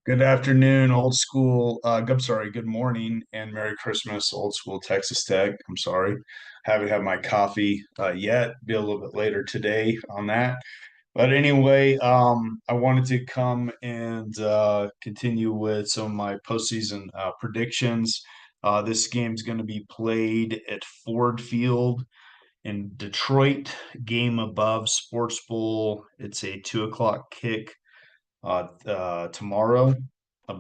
Good afternoon, old school. I'm sorry, good morning and Merry Christmas, old school Texas Tech. I'm sorry, haven't had my coffee yet. Be a little bit later today on that. But anyway, I wanted to come and continue with some of my postseason predictions. This game's going to be played at Ford Field in Detroit. GameAbove Sports Bowl. It's a 2 o'clock kick tomorrow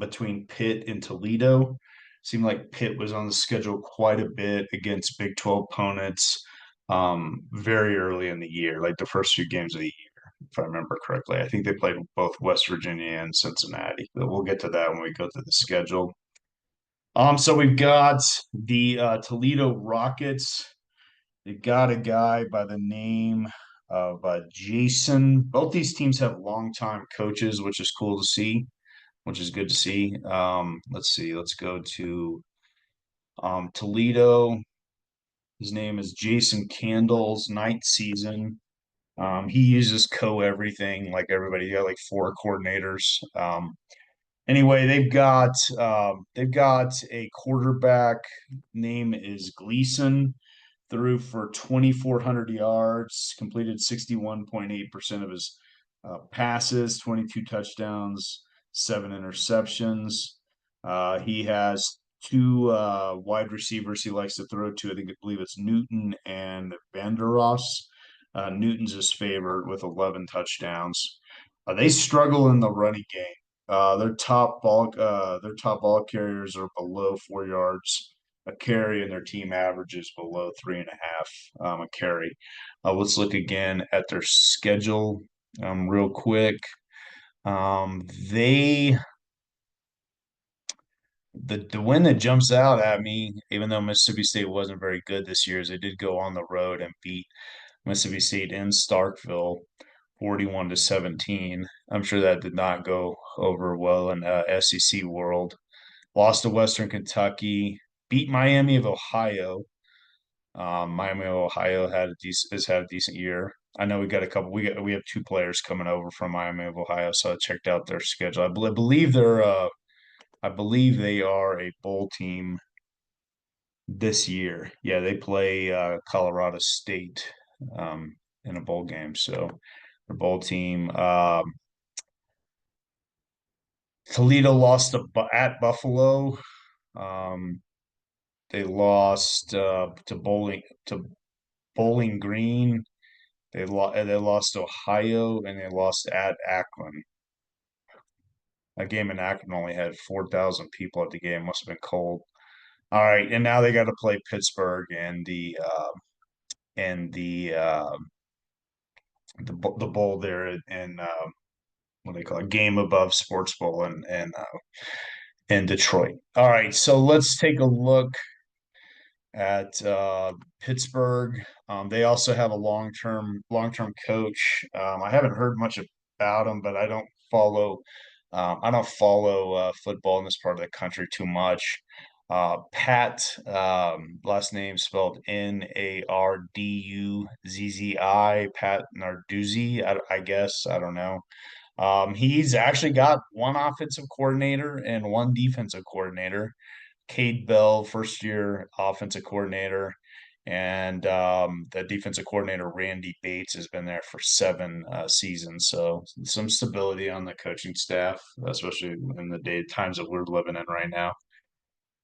between Pitt and Toledo. Seemed like Pitt was on the schedule quite a bit against Big 12 opponents very early in the year, like the first few games of the year, if I remember correctly. I think they played both West Virginia and Cincinnati, but we'll get to that when we go through the schedule. So we've got the Toledo Rockets. They got a guy by the name of Jason. Both these teams have longtime coaches, which is cool to see, which is good to see. Let's see. Let's go to Toledo. His name is Jason Candles, ninth season. He uses everything like everybody. You got like four coordinators. Anyway, they've got a quarterback name is Gleason. Threw for 2,400 yards, completed 61.8% of his passes, 22 touchdowns, seven interceptions. He has two wide receivers he likes to throw to. I believe it's Newton and Vanderos. Newton's his favorite with 11 touchdowns. They struggle in the running game. Their top ball carriers are below 4 yards a carry, and their team averages below 3.5 a carry. Let's look again at their schedule real quick. They the win that jumps out at me, even though Mississippi State wasn't very good this year, is they did go on the road and beat Mississippi State in Starkville, 41-17. I'm sure that did not go over well in SEC world. Lost to Western Kentucky, beat Miami of Ohio. Miami of Ohio has had a decent year. I know we got a couple. We have two players coming over from Miami of Ohio, so I checked out their schedule. I believe they are a bowl team this year. Yeah, they play Colorado State in a bowl game, so their bowl team. Toledo lost at Buffalo. Um, they lost to Bowling Green. They lost to Ohio, and they lost at Akron. That game in Akron only had 4,000 people at the game. Must have been cold. All right, and now they got to play Pittsburgh and the bowl there in what do they call it? GameAbove Sports Bowl in Detroit. All right, so let's take a look at Pittsburgh. They also have a long term coach. I haven't heard much about him, but I don't follow football in this part of the country too much. Pat, last name spelled Narduzzi, Pat Narduzzi, I guess. I don't know. He's actually got one offensive coordinator and one defensive coordinator. Cade Bell, first year offensive coordinator, and the defensive coordinator, Randy Bates, has been there for seven seasons. So some stability on the coaching staff, especially in the times that we're living in right now.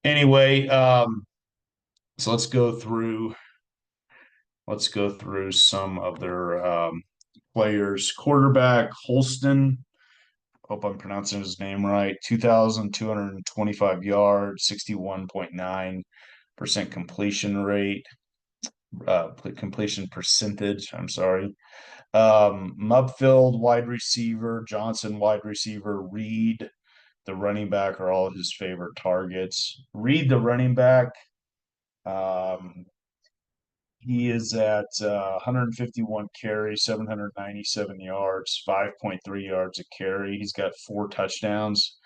Anyway, so let's go through some of their players. Quarterback Holston, hope I'm pronouncing his name right. 2,225 yards, 61.9% completion rate, completion percentage. I'm sorry. Mupfield, wide receiver, Johnson, wide receiver, Reed, the running back, are all his favorite targets. Reed, the running back, um, he is at 151 carries, 797 yards, 5.3 yards a carry. He's got four touchdowns.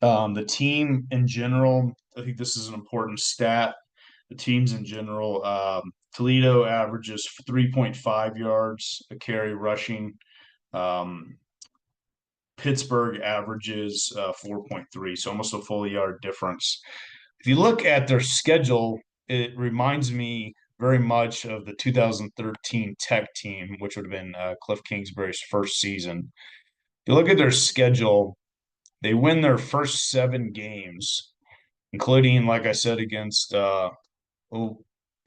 The team in general, I think this is an important stat. The teams in general, Toledo averages 3.5 yards a carry rushing. Um, Pittsburgh averages 4.3, so almost a full yard difference. If you look at their schedule, it reminds me very much of the 2013 Tech team, which would have been Cliff Kingsbury's first season. If you look at their schedule, they win their first 7 games, including, like I said, against oh,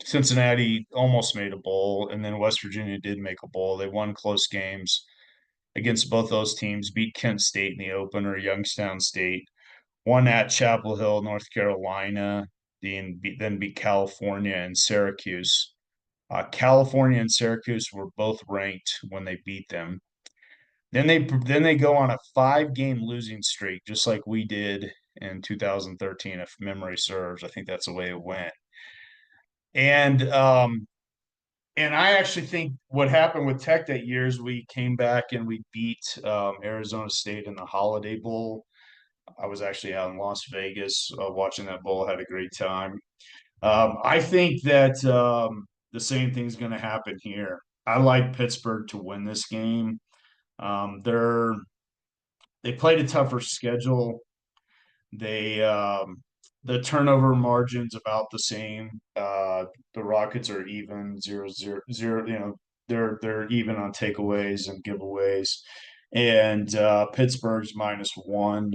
Cincinnati almost made a bowl, and then West Virginia did make a bowl. They won close games against both those teams, beat Kent State in the opener, Youngstown State, won at Chapel Hill, North Carolina, then beat California and Syracuse. California and Syracuse were both ranked when they beat them. Then they go on a 5 game losing streak, just like we did in 2013, if memory serves. I think that's the way it went. And I actually think what happened with Tech that year is we came back and we beat Arizona State in the Holiday Bowl. I was actually out in Las Vegas watching that bowl, had a great time. I think that the same thing's going to happen here. I like Pittsburgh to win this game. They played a tougher schedule. They the turnover margin's about the same. The Rockets are even 0-0-0. They're even on takeaways and giveaways, and Pittsburgh's -1.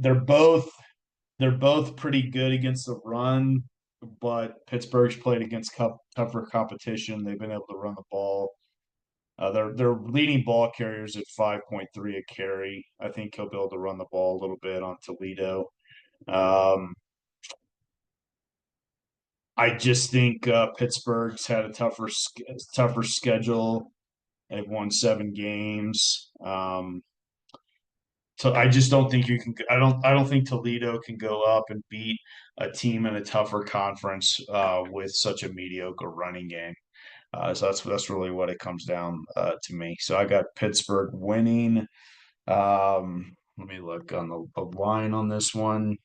They're both pretty good against the run, but Pittsburgh's played against tougher competition. They've been able to run the ball. Their leading ball carriers at 5.3 a carry. I think he'll be able to run the ball a little bit on Toledo. Um, I just think Pittsburgh's had a tougher schedule. They've won 7 games. So I just don't think you can. I don't think Toledo can go up and beat a team in a tougher conference with such a mediocre running game. So that's really what it comes down to me. So I got Pittsburgh winning. Let me look on the line on this one.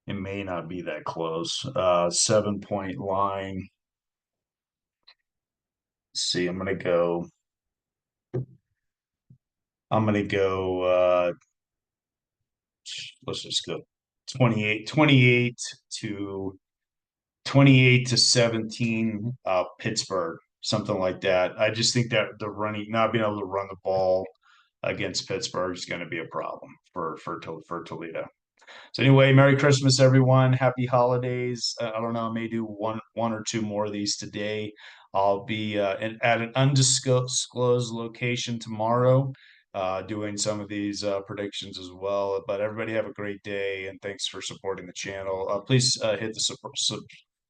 It may not be that close. 7 point line. Let's see, I'm gonna go let's just go 28 to 17 Pittsburgh, something like that. I just think that the running not being able to run the ball against Pittsburgh is going to be a problem for Toledo. So anyway, Merry Christmas, everyone. Happy holidays. I don't know. I may do one or two more of these today. I'll be at an undisclosed location tomorrow, doing some of these predictions as well. But everybody have a great day, and thanks for supporting the channel. Please hit the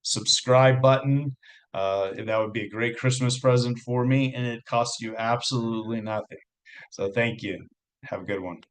subscribe button. That would be a great Christmas present for me, and it costs you absolutely nothing. So thank you. Have a good one.